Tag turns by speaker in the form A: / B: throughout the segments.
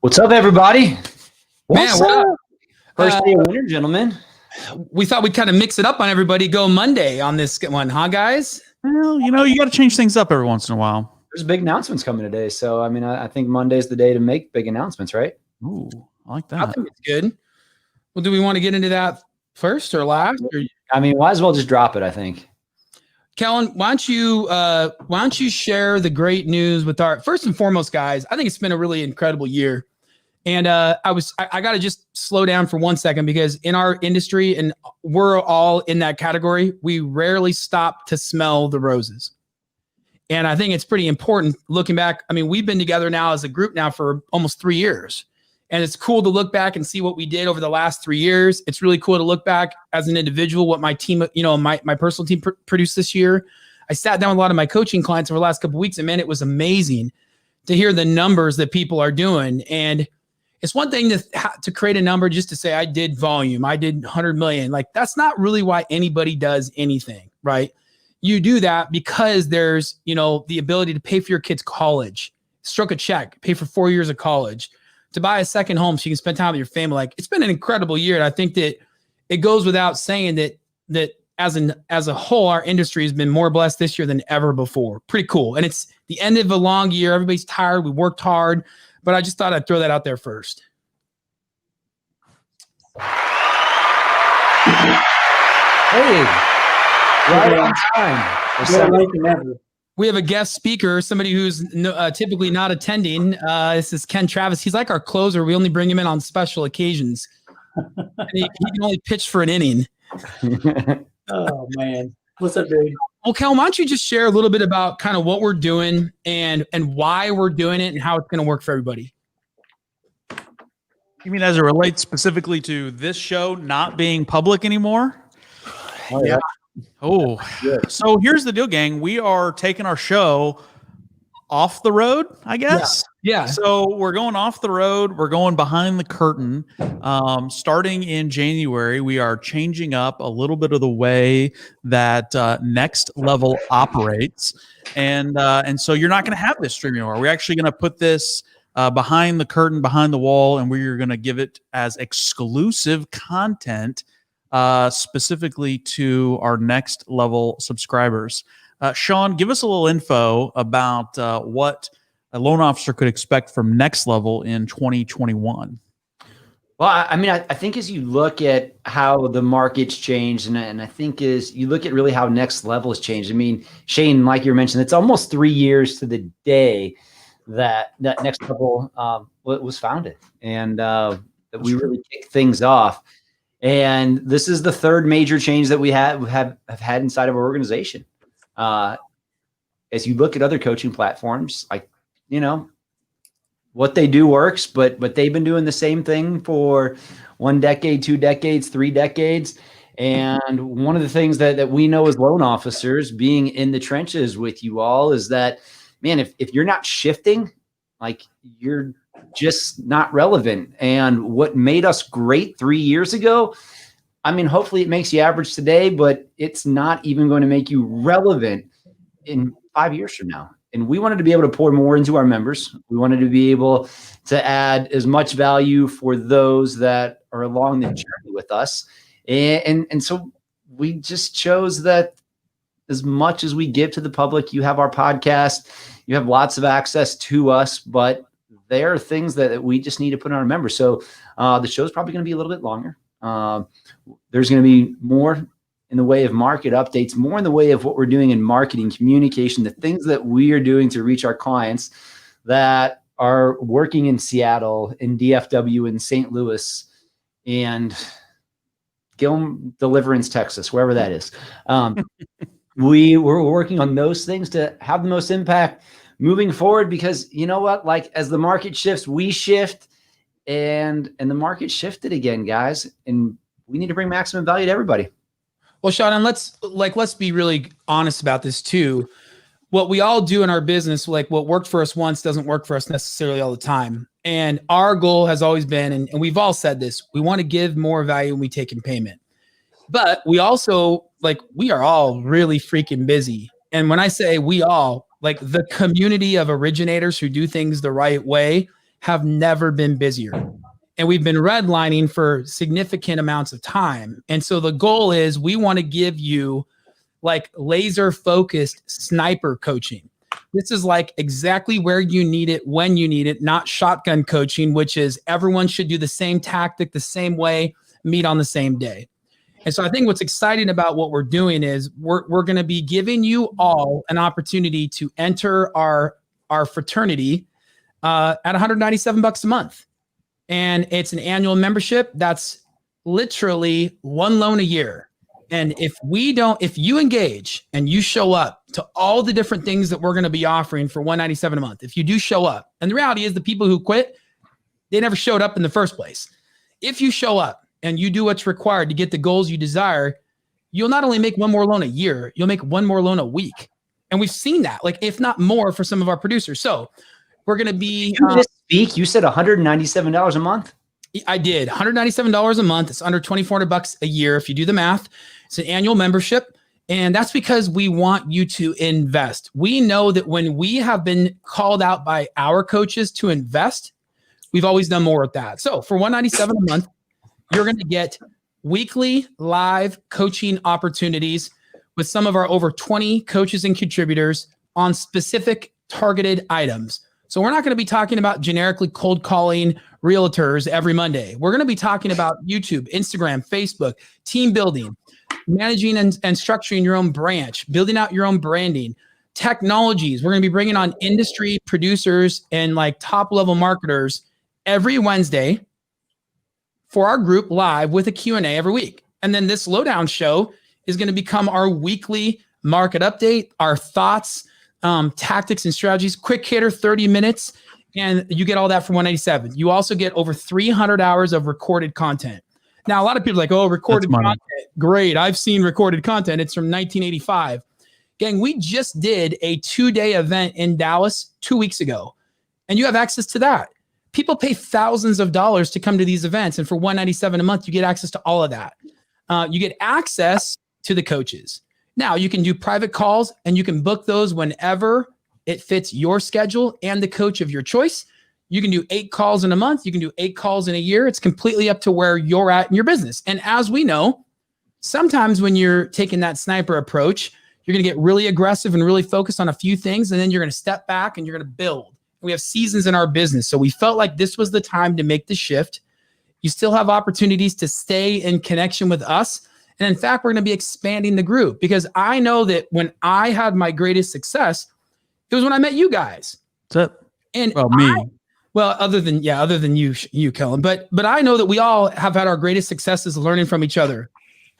A: What's up, everybody?
B: Man, what up?
A: First day of winter, gentlemen.
B: We thought we'd kind of mix it up on everybody. Go Monday on this one, huh, guys?
C: Well, you got to change things up every once in a while.
A: There's big announcements coming today. So, I think Monday's the day to make big announcements, right?
C: Ooh, I like
B: I
C: that.
B: think it's good. Well, do we want to get into that first or last? Or,
A: Might as well just drop it, I think.
B: Kellen, why don't you share the great news with our first and foremost, guys? I think it's been a really incredible year. And I got to just slow down for 1 second because in our industry, and we're all in that category, we rarely stop to smell the roses. And I think it's pretty important looking back. I mean, we've been together now as a group now for almost 3 years. And it's cool to look back and see what we did over the last 3 years. It's really cool to look back as an individual, what my team, my personal team produced this year. I sat down with a lot of my coaching clients over the last couple of weeks, and man, it was amazing to hear the numbers that people are doing. And it's one thing to create a number just to say, I did volume, I did 100 million. Like, that's not really why anybody does anything, right? You do that because there's, the ability to pay for your kid's college, stroke a check, pay for 4 years of college, to buy a second home so you can spend time with your family. Like, it's been an incredible year. And I think that it goes without saying that as a whole, our industry has been more blessed this year than ever before. Pretty cool. And it's the end of a long year. Everybody's tired. We worked hard. But I just thought I'd throw that out there first.
A: Hey, right on time.
B: We have a guest speaker, somebody who's typically not attending. This is Ken Travis. He's like our closer. We only bring him in on special occasions. And he can only pitch for an inning.
D: Oh, man. What's up, dude?
B: Well, Kel, why don't you just share a little bit about kind of what we're doing and why we're doing it and how it's going to work for everybody?
C: You mean as it relates specifically to this show not being public anymore?
A: Yeah.
C: Oh, so here's the deal, gang. We are taking our show off the road, I guess.
B: Yeah.
C: So we're going off the road. We're going behind the curtain. Starting in January, we are changing up a little bit of the way that Next Level operates. And so you're not going to have this stream anymore. We're actually going to put this behind the curtain, behind the wall, and we're going to give it as exclusive content specifically to our Next Level subscribers. Sean, give us a little info about what a loan officer could expect from Next Level in 2021.
A: Well, I think as you look at how the market's changed, and I think as you look at really how Next Level has changed. I mean, Shane, like you mentioned, it's almost 3 years to the day that Next Level was founded, and that we really kicked things off. And this is the third major change that we have had inside of our organization. As you look at other coaching platforms, what they do works, but they've been doing the same thing for 1 decade, 2 decades, 3 decades. And one of the things that we know as loan officers, being in the trenches with you all, is that, man, if you're not shifting, like, you're just not relevant. And what made us great 3 years ago, hopefully it makes you average today, but it's not even going to make you relevant in 5 years from now. And we wanted to be able to pour more into our members. We wanted to be able to add as much value for those that are along the journey with us. And so we just chose that as much as we give to the public, you have our podcast, you have lots of access to us, but there are things that we just need to put on our members. So the show's probably going to be a little bit longer. There's going to be more in the way of market updates, more in the way of what we're doing in marketing, communication, the things that we are doing to reach our clients that are working in Seattle, in DFW, in St. Louis, and Deliverance, Texas, wherever that is. We're working on those things to have the most impact moving forward, because you know what, like, as the market shifts, we shift, and the market shifted again, guys, and we need to bring maximum value to everybody.
B: Well, Sean, and let's be really honest about this too. What we all do in our business, like what worked for us once doesn't work for us necessarily all the time. And our goal has always been, and we've all said this, we want to give more value when we take in payment. But we also, we are all really freaking busy. And when I say we all, the community of originators who do things the right way have never been busier. And we've been redlining for significant amounts of time. And so the goal is we want to give you like laser focused sniper coaching. This is like exactly where you need it, when you need it, not shotgun coaching, which is everyone should do the same tactic, the same way, meet on the same day. And so I think what's exciting about what we're doing is we're going to be giving you all an opportunity to enter our fraternity at $197 a month. And it's an annual membership. That's literally one loan a year. And if you engage and you show up to all the different things that we're going to be offering for $197 a month, if you do show up, and the reality is the people who quit, they never showed up in the first place. If you show up and you do what's required to get the goals you desire, you'll not only make one more loan a year, you'll make one more loan a week. And we've seen that, like if not more for some of our producers. So we're going to be-
A: You said $197 a month?
B: I did $197 a month. It's under $2,400 a year. If you do the math, it's an annual membership. And that's because we want you to invest. We know that when we have been called out by our coaches to invest, we've always done more with that. So for $197 a month, you're going to get weekly live coaching opportunities with some of our over 20 coaches and contributors on specific targeted items. So we're not going to be talking about generically cold calling realtors every Monday. We're going to be talking about YouTube, Instagram, Facebook, team building, managing and structuring your own branch, building out your own branding, technologies. We're going to be bringing on industry producers and like top level marketers every Wednesday for our group live with a Q&A every week. And then this lowdown show is going to become our weekly market update, our thoughts, tactics and strategies, quick hitter, 30 minutes. And you get all that for $197. You also get over 300 hours of recorded content. Now, a lot of people are like, oh, recorded content. Great. I've seen recorded content. It's from 1985. Gang, we just did a 2-day event in Dallas 2 weeks ago, and you have access to that. People pay thousands of dollars to come to these events, and for $197 a month, you get access to all of that. You get access to the coaches. Now, you can do private calls, and you can book those whenever it fits your schedule and the coach of your choice. You can do 8 calls in a month. You can do 8 calls in a year. It's completely up to where you're at in your business. And as we know, sometimes when you're taking that sniper approach, you're going to get really aggressive and really focused on a few things, and then you're going to step back and you're going to build. We have seasons in our business. So we felt like this was the time to make the shift. You still have opportunities to stay in connection with us. And in fact, we're going to be expanding the group, because I know that when I had my greatest success, it was when I met you guys.
C: That's it.
B: And
C: me.
B: other than you, Kellen, but I know that we all have had our greatest successes learning from each other.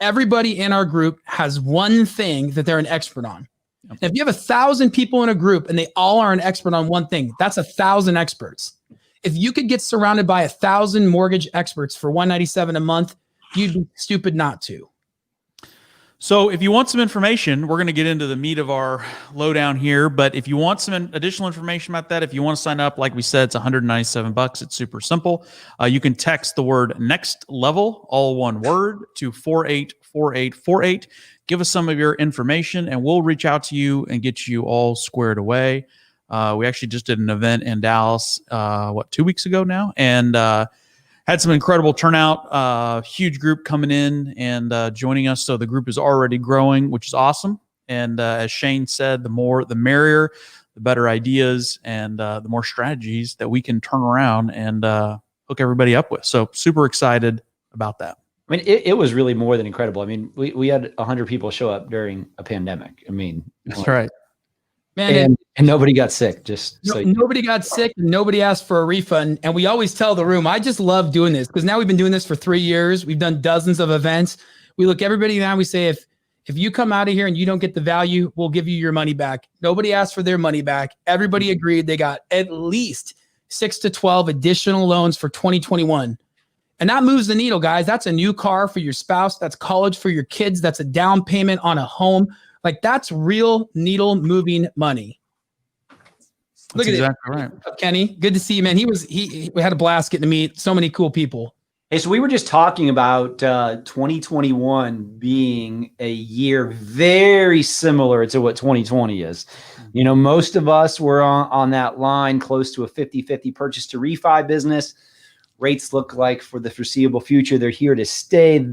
B: Everybody in our group has one thing that they're an expert on. And if you have 1,000 people in a group and they all are an expert on one thing, that's 1,000 experts. If you could get surrounded by 1,000 mortgage experts for $197 a month, you'd be stupid not to.
C: So if you want some information, we're going to get into the meat of our lowdown here. But if you want some additional information about that, if you want to sign up, like we said, it's $197. It's super simple. You can text the word next level, all one word, to 484848. Give us some of your information and we'll reach out to you and get you all squared away. We actually just did an event in Dallas, 2 weeks ago now? And had some incredible turnout, huge group coming in and joining us. So the group is already growing, which is awesome. And as Shane said, the more, the merrier, the better ideas and the more strategies that we can turn around and hook everybody up with. So super excited about that.
A: I mean, it was really more than incredible. I mean, we had 100 people show up during a pandemic. I mean,
C: that's right.
B: Man,
A: and nobody got sick.
B: Nobody got sick. Nobody asked for a refund. And we always tell the room, I just love doing this because now we've been doing this for 3 years. We've done dozens of events. We look everybody down. We say, if you come out of here and you don't get the value, we'll give you your money back. Nobody asked for their money back. Everybody agreed. They got at least 6 to 12 additional loans for 2021. And that moves the needle, guys. That's a new car for your spouse. That's college for your kids. That's a down payment on a home. Like, that's real needle moving money. Look at
C: exactly right.
B: Kenny, good to see you, man. He had a blast getting to meet so many cool people.
A: Hey, so we were just talking about 2021 being a year very similar to what 2020 is. You know, most of us were on that line close to a 50-50 purchase to refi business. Rates look like for the foreseeable future, they're here to stay.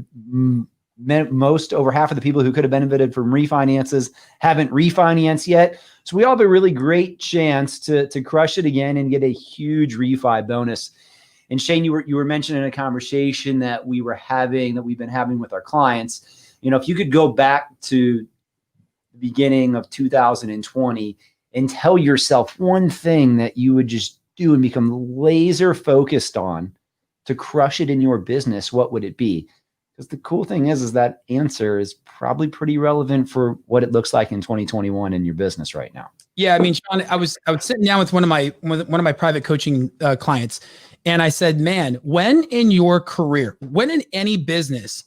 A: Most, over half of the people who could have benefited from refinances haven't refinanced yet. So we all have a really great chance to crush it again and get a huge refi bonus. And Shane, you were mentioning a conversation that we've been having with our clients. You know, if you could go back to the beginning of 2020 and tell yourself one thing that you would just do and become laser focused on to crush it in your business, what would it be? Because the cool thing is that answer is probably pretty relevant for what it looks like in 2021 in your business right now.
B: Yeah, I mean, Sean, I was sitting down with one of my private coaching clients, and I said, "Man, when in your career, when in any business,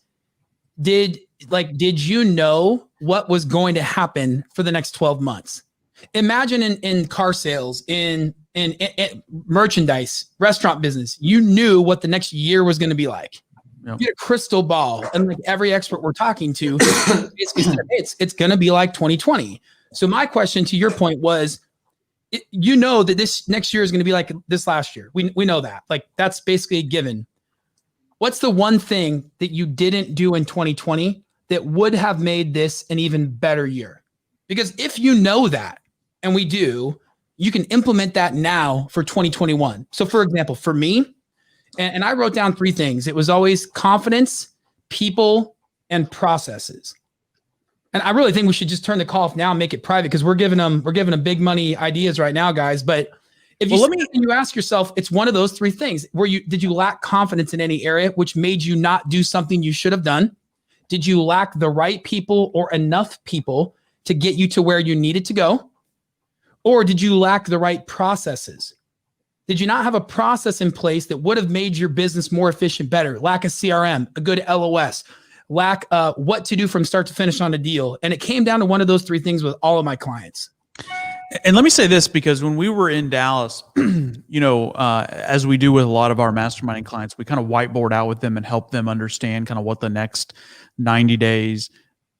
B: did you know what was going to happen for the next 12 months? Imagine in car sales, in merchandise, restaurant business, you knew what the next year was going to be like."
C: Yep.
B: You had a crystal ball, and like every expert we're talking to, it's going to be like 2020. So my question to your point was, you know that this next year is going to be like this last year. We know that. Like, that's basically a given. What's the one thing that you didn't do in 2020 that would have made this an even better year? Because if you know that, and we do, you can implement that now for 2021. So for example, for me, and I wrote down 3 things. It was always confidence, people, and processes. And I really think we should just turn the call off now and make it private, because we're giving them big money ideas right now, guys. But if you ask yourself, it's one of those 3 things. Did you lack confidence in any area, which made you not do something you should have done? Did you lack the right people or enough people to get you to where you needed to go? Or did you lack the right processes? Did you not have a process in place that would have made your business more efficient, better? Lack a CRM, a good LOS, lack what to do from start to finish on a deal. And it came down to one of those 3 things with all of my clients.
C: And let me say this, because when we were in Dallas, you know, as we do with a lot of our masterminding clients, we kind of whiteboard out with them and help them understand kind of what the next 90 days,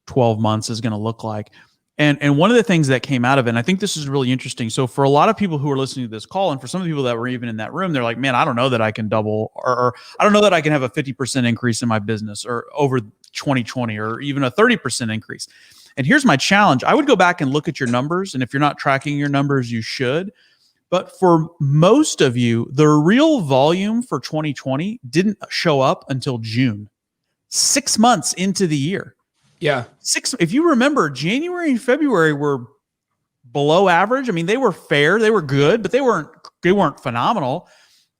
C: 12 months is going to look like. And one of the things that came out of it, and I think this is really interesting. So for a lot of people who are listening to this call, and for some of the people that were even in that room, they're like, man, I don't know that I can double, or I don't know that I can have a 50% increase in my business or over 2020, or even a 30% increase. And here's my challenge. I would go back and look at your numbers. And if you're not tracking your numbers, you should. But for most of you, the real volume for 2020 didn't show up until June, 6 months into the year.
B: Yeah.
C: If you remember, January and February were below average. I mean, they were fair, they were good, but they weren't phenomenal.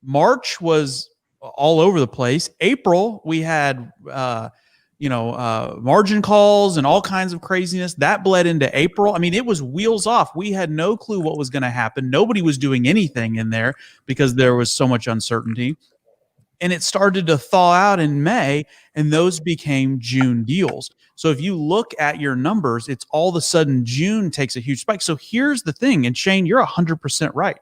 C: March was all over the place. April, we had margin calls and all kinds of craziness that bled into April. I mean, it was wheels off. We had no clue what was going to happen. Nobody was doing anything in there because there was so much uncertainty. And it started to thaw out in May, and those became June deals. So if you look at your numbers, it's all of a sudden June takes a huge spike. So here's the thing, and Shane, you're 100% right.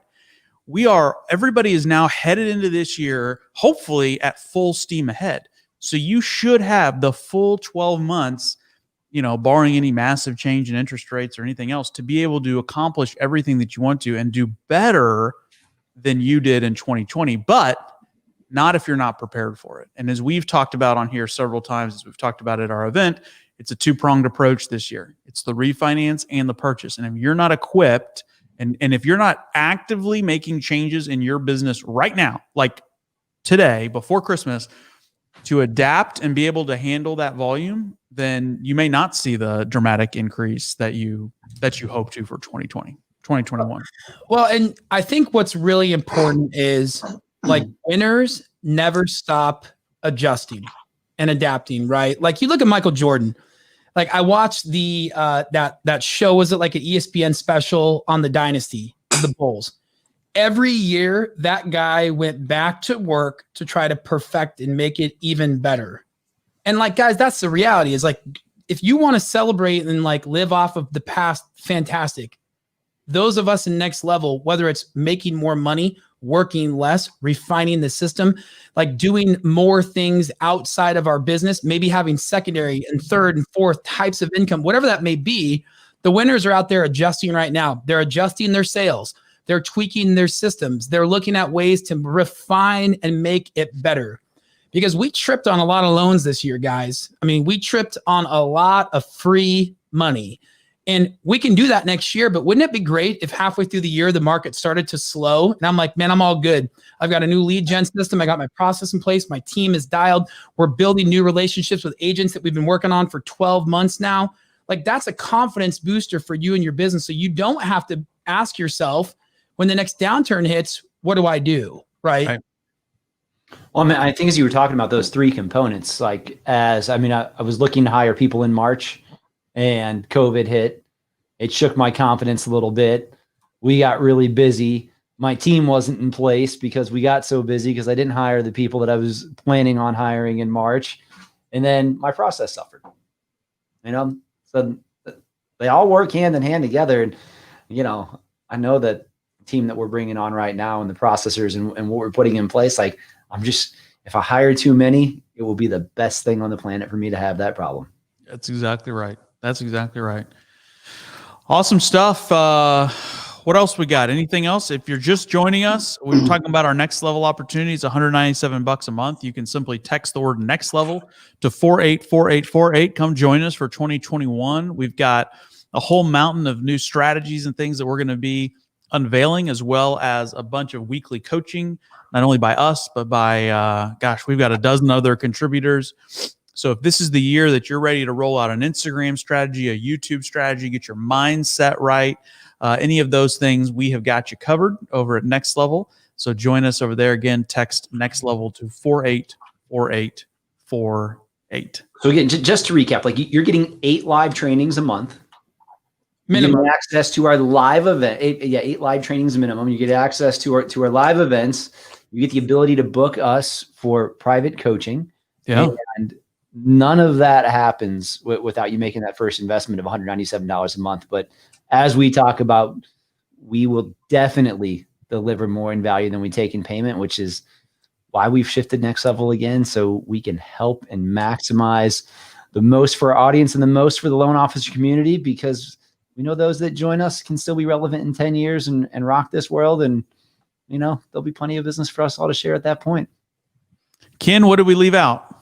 C: Everybody is now headed into this year, hopefully at full steam ahead. So you should have the full 12 months, you know, barring any massive change in interest rates or anything else, to be able to accomplish everything that you want to and do better than you did in 2020. But not if you're not prepared for it. And as we've talked about on here several times, as we've talked about at our event, it's a 2-pronged approach this year. It's the refinance and the purchase. And if you're not equipped, and if you're not actively making changes in your business right now, like today, before Christmas, to adapt and be able to handle that volume, then you may not see the dramatic increase that you hope to for 2021.
B: Well, and I think what's really important is, like, winners never stop adjusting and adapting, right? Like, you look at Michael Jordan. Like, I watched the that show, was it like an ESPN special on the dynasty of the Bulls? Every year that guy went back to work to try to perfect and make it even better. And like, guys, that's the reality, is like, if you want to celebrate and like live off of the past, fantastic. Those of us in next level, whether it's making more money working less, refining the system, like doing more things outside of our business, maybe having secondary and third and fourth types of income, whatever that may be. The winners are out there adjusting right now. They're adjusting their sales. They're tweaking their systems. They're looking at ways to refine and make it better. Because we tripped on a lot of loans this year, guys. I mean, we tripped on a lot of free money. And we can do that next year, but wouldn't it be great if halfway through the year, the market started to slow? And I'm like, man, I'm all good. I've got a new lead gen system. I got my process in place. My team is dialed. We're building new relationships with agents that we've been working on for 12 months now. Like, that's a confidence booster for you and your business. So you don't have to ask yourself when the next downturn hits, what do I do? Right.
A: Well, I mean, I think as you were talking about those three components, like I was looking to hire people in March, and COVID hit. It shook my confidence a little bit. We got really busy. My team wasn't in place because we got so busy because I didn't hire the people that I was planning on hiring in March. And then my process suffered. So they all work hand in hand together. And, I know that the team that we're bringing on right now and the processors and what we're putting in place, like, if I hire too many, it will be the best thing on the planet for me to have that problem.
C: That's exactly right. That's exactly right. Awesome stuff. What else we got? Anything else? If you're just joining us, we were talking about our next level opportunities, $197 a month. You can simply text the word next level to 484848. Come join us for 2021. We've got a whole mountain of new strategies and things that we're going to be unveiling, as well as a bunch of weekly coaching, not only by us, but by, we've got a dozen other contributors. So if this is the year that you're ready to roll out an Instagram strategy, a YouTube strategy, get your mindset right, any of those things, we have got you covered over at Next Level. So join us over there. Again, text Next Level to 484848.
A: So again, just to recap, like, you're getting 8 live trainings a month.
B: Minimum.
A: You get access to our live event. 8 live trainings minimum. You get access to our live events. You get the ability to book us for private coaching.
C: Yeah.
A: And none of that happens without you making that first investment of $197 a month. But as we talk about, we will definitely deliver more in value than we take in payment, which is why we've shifted Next Level again, so we can help and maximize the most for our audience and the most for the loan officer community, because we know those that join us can still be relevant in 10 years and rock this world. And, there'll be plenty of business for us all to share at that point.
C: Ken, what did we leave out?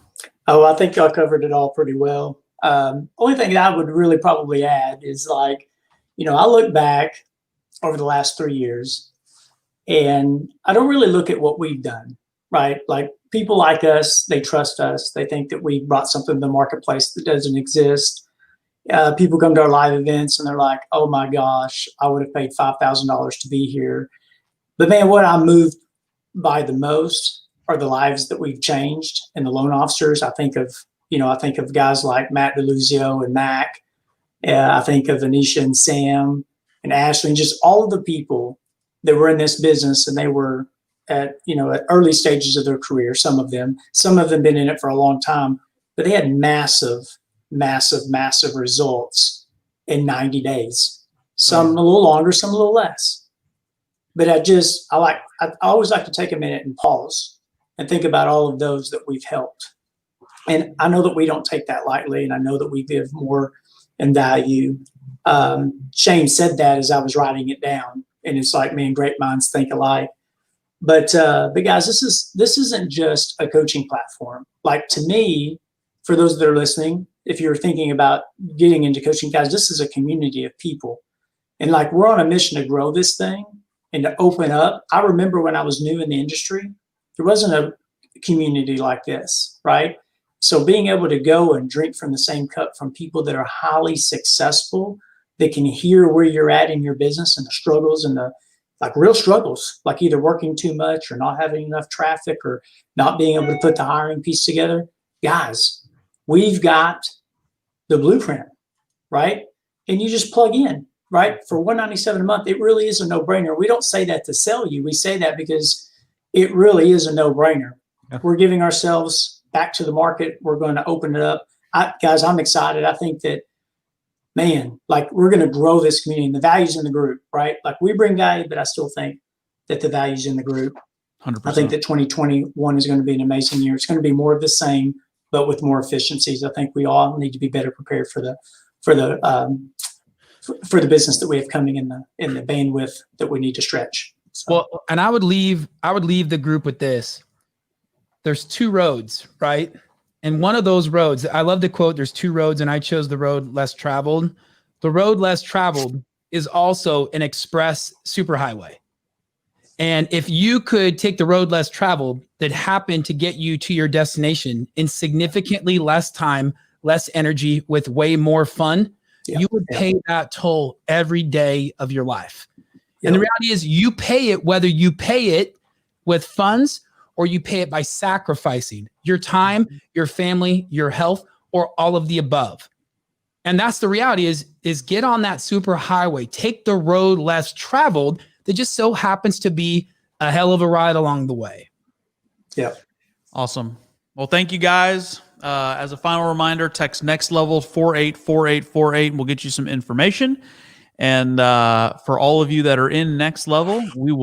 D: Oh, I think y'all covered it all pretty well. Only thing I would really probably add is, like, I look back over the last 3 years and I don't really look at what we've done, right? Like, people like us, they trust us. They think that we brought something to the marketplace that doesn't exist. People come to our live events and they're like, oh my gosh, I would have paid $5,000 to be here. But man, what I'm moved by the most are the lives that we've changed and the loan officers. I think of guys like Matt DeLuzio and Mac. I think of Anisha and Sam and Ashley, and just all of the people that were in this business, and they were at early stages of their career. Some of them been in it for a long time, but they had massive results in 90 days. Some a little longer, some a little less. But I always like to take a minute and pause and think about all of those that we've helped. And I know that we don't take that lightly, and I know that we give more in value. Shane said that as I was writing it down, and it's like, man, great minds think alike. But guys, this isn't just a coaching platform. Like, to me, for those that are listening, if you're thinking about getting into coaching, guys, this is a community of people. And like, we're on a mission to grow this thing and to open up. I remember when I was new in the industry, there wasn't a community like this, right? So being able to go and drink from the same cup from people that are highly successful, that can hear where you're at in your business and the struggles and the real struggles, like either working too much or not having enough traffic or not being able to put the hiring piece together. Guys, we've got the blueprint, right? And you just plug in, right? For $197 a month, it really is a no-brainer. We don't say that to sell you. We say that because it really is a no-brainer. Yeah. We're giving ourselves back to the market. We're going to open it up. Guys, I'm excited. I think that, man, like, we're going to grow this community and the values in the group, right? Like, we bring value, but I still think that the values in the group.
C: 100%.
D: I think that 2021 is going to be an amazing year. It's going to be more of the same, but with more efficiencies. I think we all need to be better prepared for the business that we have coming in the bandwidth that we need to stretch. So,
B: Well, and I would leave the group with this. There's two roads, right? And one of those roads, I love to quote, there's two roads, and I chose the road less traveled. The road less traveled is also an express superhighway. And if you could take the road less traveled that happened to get you to your destination in significantly less time, less energy, with way more fun, you would pay that toll every day of your life. And the reality is you pay it whether you pay it with funds or you pay it by sacrificing your time, your family, your health, or all of the above. And that's the reality is get on that super highway, take the road less traveled that just so happens to be a hell of a ride along the way.
D: yeah.
C: Awesome. Well, thank you guys. As a final reminder, text next level 484848 and we'll get you some information. And for all of you that are in next level, we will